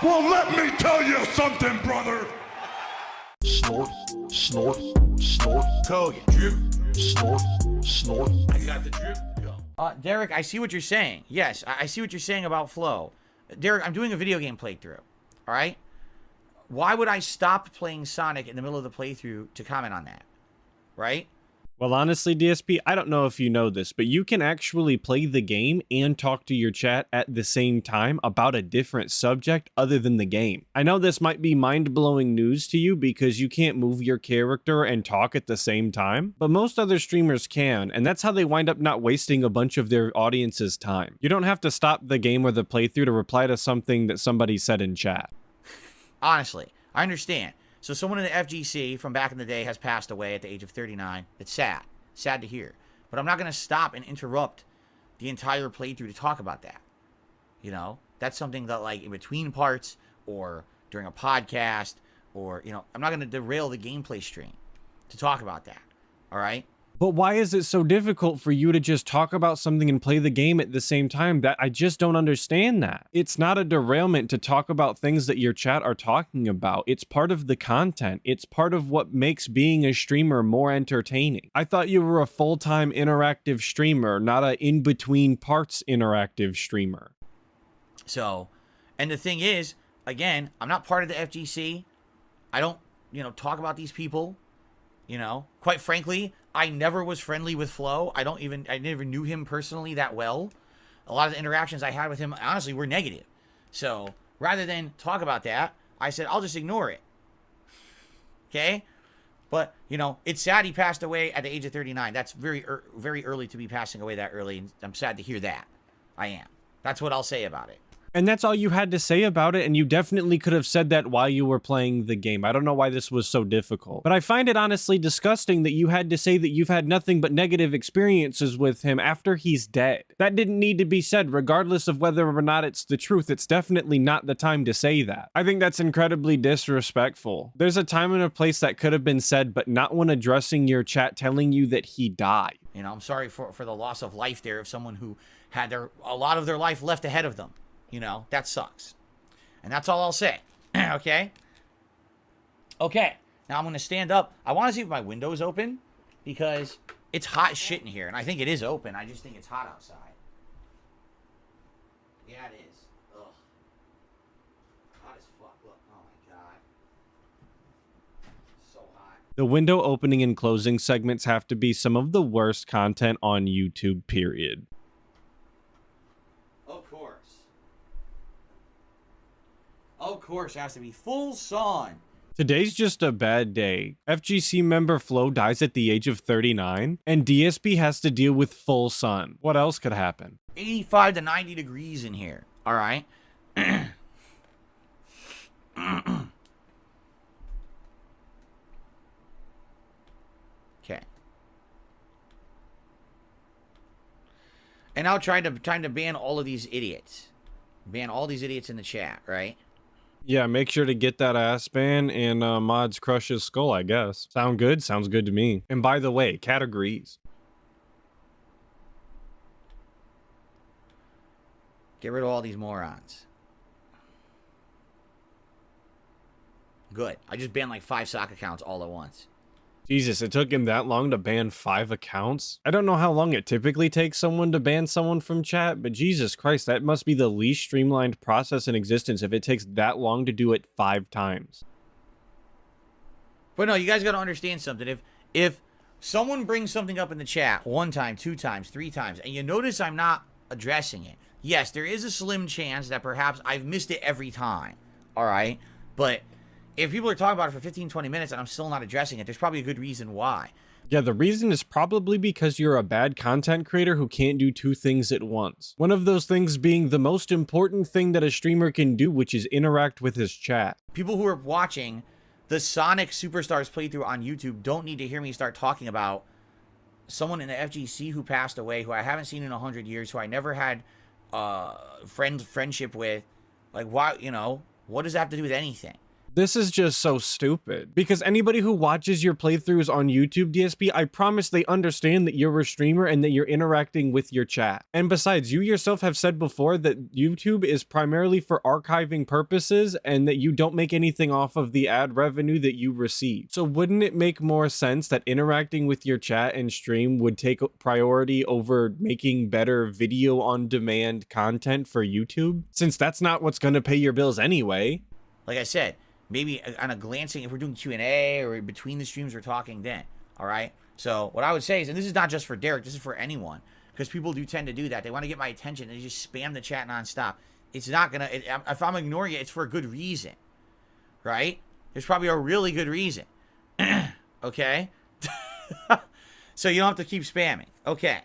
Well, let me tell you something, brother. Snort, snort, snort. Hogan, drip. Snort, snort. I got the drip. Go. Derek, I see what you're saying. Yes, I see what you're saying about flow. Derek, I'm doing a video game playthrough. All right? Why would I stop playing Sonic in the middle of the playthrough to comment on that? Right? Well, honestly, DSP, I don't know if you know this, but you can actually play the game and talk to your chat at the same time about a different subject other than the game. I know this might be mind-blowing news to you because you can't move your character and talk at the same time, but most other streamers can, and that's how they wind up not wasting a bunch of their audience's time. You don't have to stop the game or the playthrough to reply to something that somebody said in chat. Honestly, I understand. So someone in the FGC from back in the day has passed away at the age of 39. It's sad. Sad to hear. But I'm not going to stop and interrupt the entire playthrough to talk about that. You know? That's something that, like, in between parts or during a podcast or, you know, I'm not going to derail the gameplay stream to talk about that. All right? But why is it so difficult for you to just talk about something and play the game at the same time? That I just don't understand that. It's not a derailment to talk about things that your chat are talking about. It's part of the content. It's part of what makes being a streamer more entertaining. I thought you were a full-time interactive streamer, not a in-between parts interactive streamer. So, and the thing is, again, I'm not part of the FGC. I don't, you know, talk about these people. You know, quite frankly, I never was friendly with Flo. I never knew him personally that well. A lot of the interactions I had with him, honestly, were negative. So rather than talk about that, I said, I'll just ignore it. Okay? But, you know, it's sad he passed away at the age of 39. That's very early to be passing away that early. And I'm sad to hear that. I am. That's what I'll say about it. And that's all you had to say about it, and you definitely could have said that while you were playing the game. I don't know why this was so difficult. But I find it honestly disgusting that you had to say that you've had nothing but negative experiences with him after he's dead. That didn't need to be said, regardless of whether or not it's the truth. It's definitely not the time to say that. I think that's incredibly disrespectful. There's a time and a place that could have been said, but not when addressing your chat telling you that he died. You know, I'm sorry for the loss of life there of someone who had a lot of their life left ahead of them. You know, that sucks. And that's all I'll say. Okay? Okay. Now I'm going to stand up. I want to see if my window's open because it's hot as shit in here. And I think it is open. I just think it's hot outside. Yeah, it is. Ugh. Hot as fuck. Look. Oh, my God. So hot. The window opening and closing segments have to be some of the worst content on YouTube, period. Of course, it has to be full sun. Today's just a bad day. FGC member Flo dies at the age of 39, and DSP has to deal with full sun. What else could happen? 85 to 90 degrees in here. All right. Okay. And now trying to ban all of these idiots. Ban all these idiots in the chat, right? Yeah, make sure to get that ass ban and mods crush his skull, I guess. Sound good? Sounds good to me. And by the way, cat agrees. Get rid of all these morons. Good. I just banned like 5 sock accounts all at once. Jesus, it took him that long to ban 5 accounts? I don't know how long it typically takes someone to ban someone from chat, but Jesus Christ, that must be the least streamlined process in existence if it takes that long to do it 5 times. But no, you guys got to understand something. If someone brings something up in the chat 1 time, 2 times, 3 times, and you notice I'm not addressing it, yes, there is a slim chance that perhaps I've missed it every time. All right? But if people are talking about it for 15, 20 minutes and I'm still not addressing it, there's probably a good reason why. Yeah, the reason is probably because you're a bad content creator who can't do 2 things at once. One of those things being the most important thing that a streamer can do, which is interact with his chat. People who are watching the Sonic Superstars playthrough on YouTube don't need to hear me start talking about someone in the FGC who passed away, who I haven't seen in 100 years, who I never had friendship with. Like, why, you know, what does that have to do with anything? This is just so stupid, because anybody who watches your playthroughs on YouTube, DSP, I promise they understand that you're a streamer and that you're interacting with your chat. And besides, you yourself have said before that YouTube is primarily for archiving purposes and that you don't make anything off of the ad revenue that you receive. So wouldn't it make more sense that interacting with your chat and stream would take priority over making better video on demand content for YouTube? Since that's not what's going to pay your bills anyway. Like I said, maybe on a glancing, if we're doing Q&A or between the streams, we're talking then. All right. So what I would say is, and this is not just for Derek, this is for anyone, because people do tend to do that. They want to get my attention and they just spam the chat nonstop. It's not going to, if I'm ignoring it, it's for a good reason. Right? There's probably a really good reason. Okay? So you don't have to keep spamming. Okay.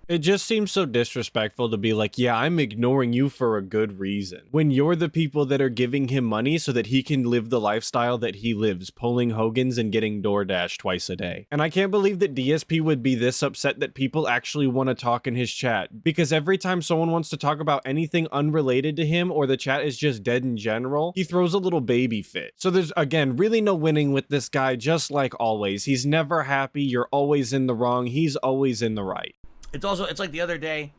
It just seems so disrespectful to be like, yeah, I'm ignoring you for a good reason, when you're the people that are giving him money so that he can live the lifestyle that he lives, pulling Hogan's and getting DoorDash twice a day. And I can't believe that DSP would be this upset that people actually want to talk in his chat, because every time someone wants to talk about anything unrelated to him or the chat is just dead in general, he throws a little baby fit. So there's, again, really no winning with this guy, just like always. He's never happy, you're always in the wrong, he's always in the right. It's like the other day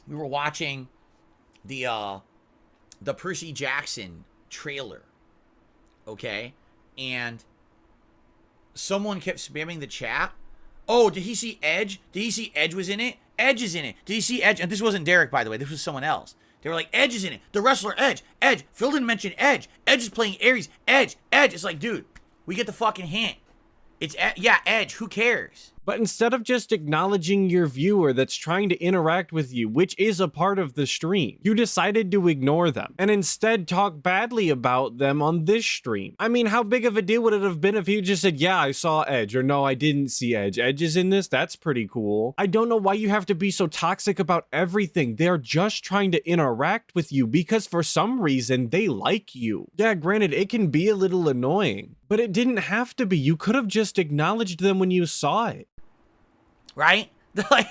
we were watching the Percy Jackson trailer, okay? And someone kept spamming the chat. Oh, did he see Edge? Did he see Edge was in it? Edge is in it. Did he see Edge? And this wasn't Derek, by the way. This was someone else. They were like, Edge is in it. The wrestler Edge. Edge. Phil didn't mention Edge. Edge is playing Ares. Edge. Edge. It's like, dude, we get the fucking hint. It's, yeah, Edge. Who cares? But instead of just acknowledging your viewer that's trying to interact with you, which is a part of the stream, you decided to ignore them and instead talk badly about them on this stream. I mean, how big of a deal would it have been if you just said, yeah, I saw Edge, or no, I didn't see Edge. Edge is in this? That's pretty cool. I don't know why you have to be so toxic about everything. They're just trying to interact with you because for some reason they like you. Yeah, granted, it can be a little annoying, but it didn't have to be. You could have just acknowledged them when you saw it. Right? Like,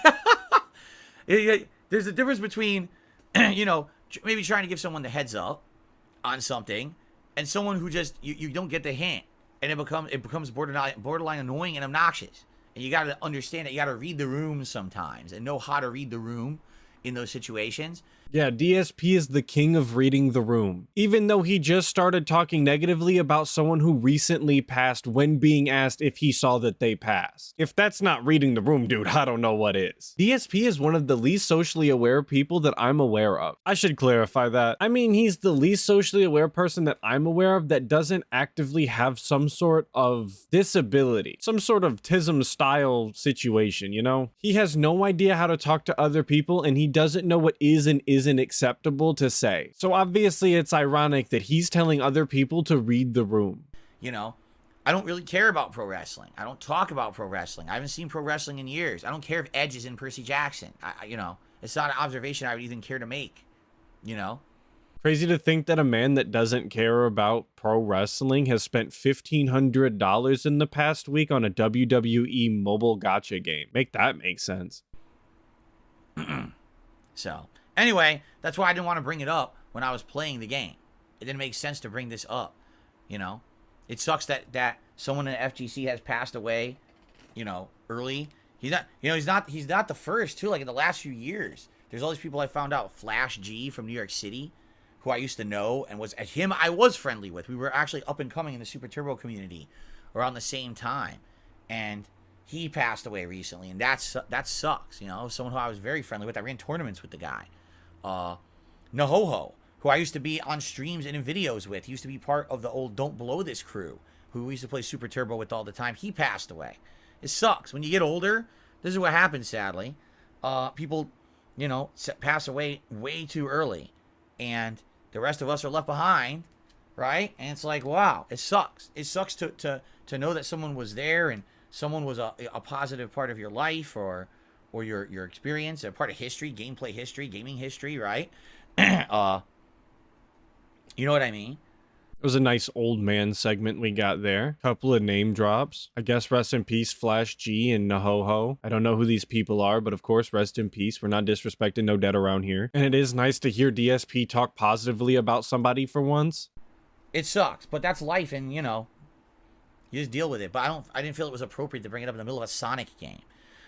there's a difference between, you know, maybe trying to give someone the heads up on something and someone who just, you don't get the hint and it becomes borderline annoying and obnoxious. And you got to understand that you got to read the room sometimes and know how to read the room in those situations. Yeah, DSP is the king of reading the room. Even though he just started talking negatively about someone who recently passed when being asked if he saw that they passed. If that's not reading the room, dude, I don't know what is. DSP is one of the least socially aware people that I'm aware of. I should clarify that. I mean, he's the least socially aware person that I'm aware of that doesn't actively have some sort of disability, some sort of TISM style situation, you know? He has no idea how to talk to other people and he doesn't know what is and isn't acceptable to say. So obviously it's ironic that he's telling other people to read the room. You know, I don't really care about pro wrestling. I don't talk about pro wrestling. I haven't seen pro wrestling in years. I don't care if Edge is in Percy Jackson. You know, it's not an observation I would even care to make, you know? Crazy to think that a man that doesn't care about pro wrestling has spent $1,500 in the past week on a WWE mobile gacha game. Make that make sense. So, anyway, that's why I didn't want to bring it up when I was playing the game. It didn't make sense to bring this up, you know? It sucks that someone in FGC has passed away, you know, early. He's not, you know, he's not the first, too. Like, in the last few years, there's all these people I found out. Flash G from New York City, who I used to know, and I was friendly with. We were actually up and coming in the Super Turbo community around the same time. And he passed away recently, and that sucks, you know? Someone who I was very friendly with. I ran tournaments with the guy. Nahoho, who I used to be on streams and in videos with. He used to be part of the old Don't Blow This crew, who we used to play Super Turbo with all the time. He passed away. It sucks. When you get older, this is what happens, sadly. People, you know, pass away way too early, and the rest of us are left behind, right? And it's like, wow, it sucks. It sucks to know that someone was there and someone was a positive part of your life or your experience, a part of history, gameplay history, gaming history, right? You know what I mean? It was a nice old man segment we got there. Couple of name drops. I guess rest in peace, Flash G and Nahoho. I don't know who these people are, but of course, rest in peace. We're not disrespecting no dead around here. And it is nice to hear DSP talk positively about somebody for once. It sucks, but that's life, and you just deal with it. But I didn't feel it was appropriate to bring it up in the middle of a Sonic game.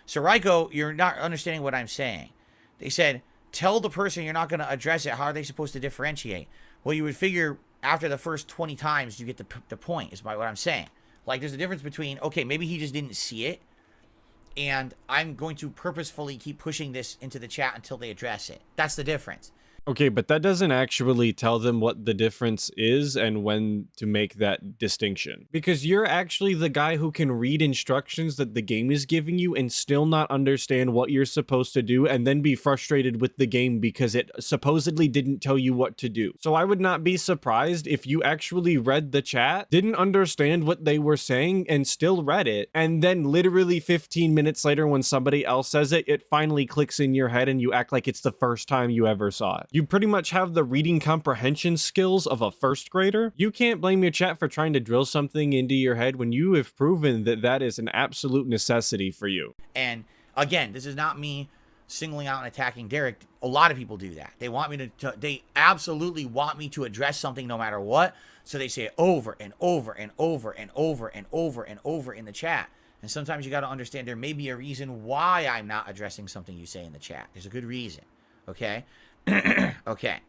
So Raiko, you're not understanding what I'm saying. They said, tell the person you're not going to address it. How are they supposed to differentiate? Well, you would figure after the first 20 times you get the point, is by what I'm saying. Like, there's a difference between, okay, maybe he just didn't see it, and I'm going to purposefully keep pushing this into the chat until they address it. That's the difference. Okay, but that doesn't actually tell them what the difference is and when to make that distinction. Because you're actually the guy who can read instructions that the game is giving you and still not understand what you're supposed to do, and then be frustrated with the game because it supposedly didn't tell you what to do. So I would not be surprised if you actually read the chat, didn't understand what they were saying, and still read it, and then literally 15 minutes later when somebody else says it, it finally clicks in your head and you act like it's the first time you ever saw it. You pretty much have the reading comprehension skills of a first grader. You can't blame your chat for trying to drill something into your head when you have proven that that is an absolute necessity for you. And again, this is not me singling out and attacking Derek. A lot of people do that. They want me to they absolutely want me to address something no matter what. So they say it over and over and over and over and over and over in the chat. And sometimes you got to understand there may be a reason why I'm not addressing something you say in the chat. There's a good reason. Okay? Okay.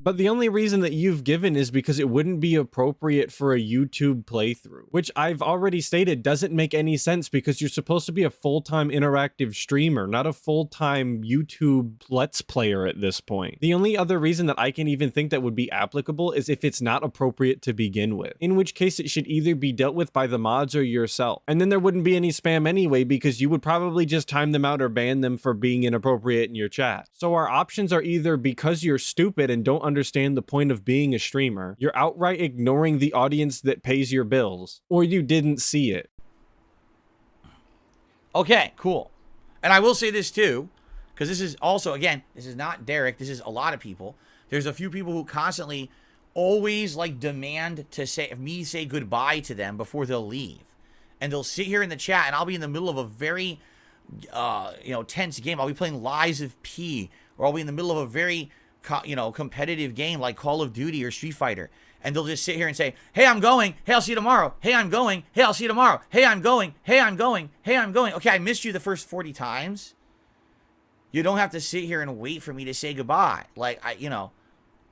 But the only reason that you've given is because it wouldn't be appropriate for a YouTube playthrough, which I've already stated doesn't make any sense because you're supposed to be a full-time interactive streamer, not a full-time YouTube Let's Player at this point. The only other reason that I can even think that would be applicable is if it's not appropriate to begin with, in which case it should either be dealt with by the mods or yourself. And then there wouldn't be any spam anyway because you would probably just time them out or ban them for being inappropriate in your chat. So our options are either because you're stupid and don't understand the point of being a streamer, you're outright ignoring the audience that pays your bills, or you didn't see it. Okay, cool. And I will say this too, because this is also, again, this is not Derek, this is a lot of people. There's a few people who constantly always like demand to say goodbye to them before they'll leave. And they'll sit here in the chat and I'll be in the middle of a very tense game. I'll be playing Lies of P, or I'll be in the middle of a very competitive game like Call of Duty or Street Fighter, and they'll just sit here and say, hey, I'm going, hey, I'll see you tomorrow, hey, I'm going, hey, I'll see you tomorrow, hey, I'm going, hey, I'm going, hey, I'm going. Okay, I missed you the first 40 times. You don't have to sit here and wait for me to say goodbye. Like,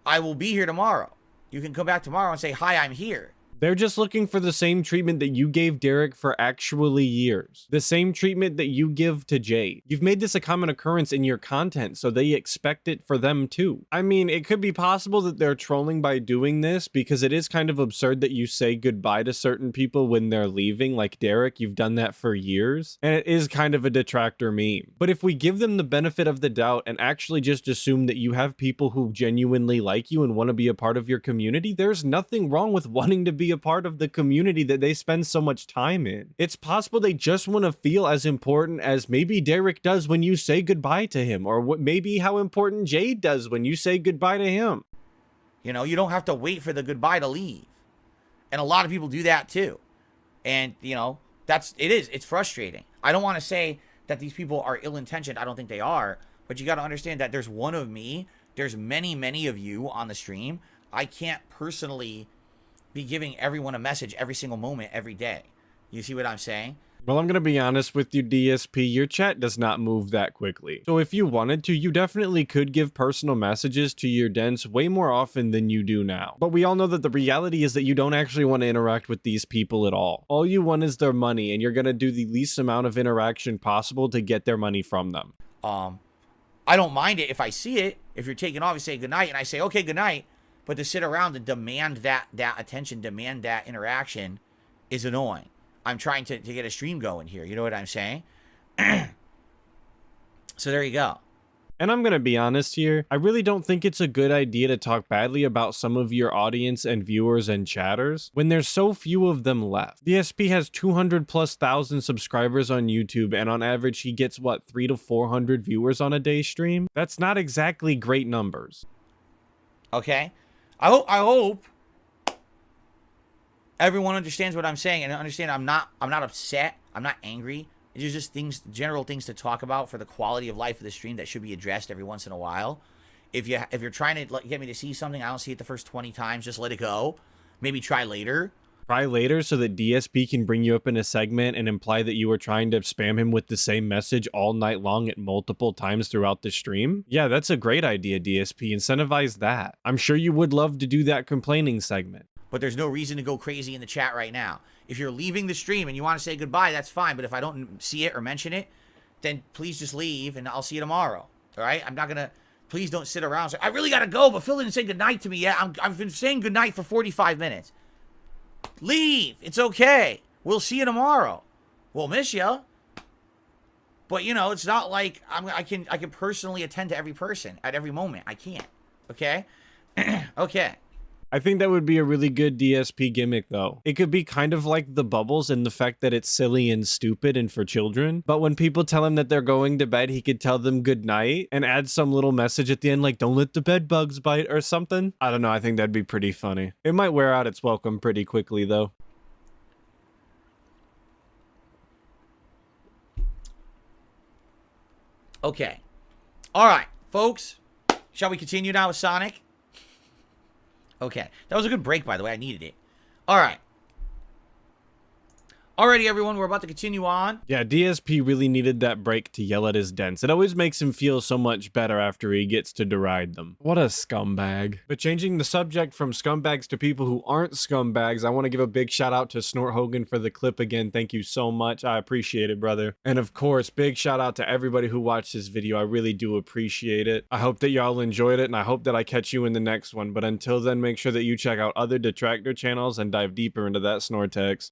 I will be here tomorrow. You can come back tomorrow and say, hi, I'm here. They're just looking for the same treatment that you gave Derek for actually years. The same treatment that you give to Jay. You've made this a common occurrence in your content, so they expect it for them too. I mean, it could be possible that they're trolling by doing this because it is kind of absurd that you say goodbye to certain people when they're leaving. Like Derek, you've done that for years, and it is kind of a detractor meme. But if we give them the benefit of the doubt and actually just assume that you have people who genuinely like you and want to be a part of your community, there's nothing wrong with wanting to be a part of the community that they spend so much time in. It's possible they just want to feel as important as maybe Derek does when you say goodbye to him, or maybe how important Jade does when you say goodbye to him. You don't have to wait for the goodbye to leave. And a lot of people do that too. And, it's frustrating. I don't want to say that these people are ill-intentioned. I don't think they are. But you got to understand that there's one of me. There's many, many of you on the stream. I can't personally be giving everyone a message every single moment, every day. You see what I'm saying? Well, I'm going to be honest with you, DSP, your chat does not move that quickly. So if you wanted to, you definitely could give personal messages to your dens way more often than you do now. But we all know that the reality is that you don't actually want to interact with these people at all. All you want is their money, and you're going to do the least amount of interaction possible to get their money from them. I don't mind it if I see it. If you're taking off and say goodnight, and I say, okay, goodnight. But to sit around and demand that attention, demand that interaction is annoying. I'm trying to get a stream going here. You know what I'm saying? So there you go. And I'm going to be honest here. I really don't think it's a good idea to talk badly about some of your audience and viewers and chatters when there's so few of them left. DSP has 200,000+ subscribers on YouTube, and on average he gets, 300 to 400 viewers on a day stream? That's not exactly great numbers. Okay? I hope everyone understands what I'm saying and understand I'm not upset. I'm not angry. It's just general things to talk about for the quality of life of the stream that should be addressed every once in a while. If you're trying to get me to see something, I don't see it the first 20 times, just let it go. Maybe try later. Try later so that DSP can bring you up in a segment and imply that you were trying to spam him with the same message all night long at multiple times throughout the stream. Yeah, that's a great idea, DSP. Incentivize that. I'm sure you would love to do that complaining segment. But there's no reason to go crazy in the chat right now. If you're leaving the stream and you want to say goodbye, that's fine. But if I don't see it or mention it, then please just leave and I'll see you tomorrow. All right? I'm not going to... Please don't sit around and say, I really got to go, but Phil didn't say goodnight to me yet. I've been saying goodnight for 45 minutes. Leave. It's okay. We'll see you tomorrow. We'll miss you. But, you know, it's not like I can personally attend to every person at every moment. I can't. Okay? Okay. I think that would be a really good DSP gimmick, though. It could be kind of like the bubbles in the fact that it's silly and stupid and for children. But when people tell him that they're going to bed, he could tell them good night and add some little message at the end like, don't let the bed bugs bite or something. I don't know. I think that'd be pretty funny. It might wear out its welcome pretty quickly, though. Okay. All right, folks. Shall we continue now with Sonic? Okay. That was a good break, by the way. I needed it. All right. Alrighty, everyone. We're about to continue on. Yeah, DSP really needed that break to yell at his dents. It always makes him feel so much better after he gets to deride them. What a scumbag. But changing the subject from scumbags to people who aren't scumbags, I want to give a big shout out to Snort Hogan for the clip again. Thank you so much. I appreciate it, brother. And of course, big shout out to everybody who watched this video. I really do appreciate it. I hope that y'all enjoyed it, and I hope that I catch you in the next one. But until then, make sure that you check out other detractor channels and dive deeper into that Snortex.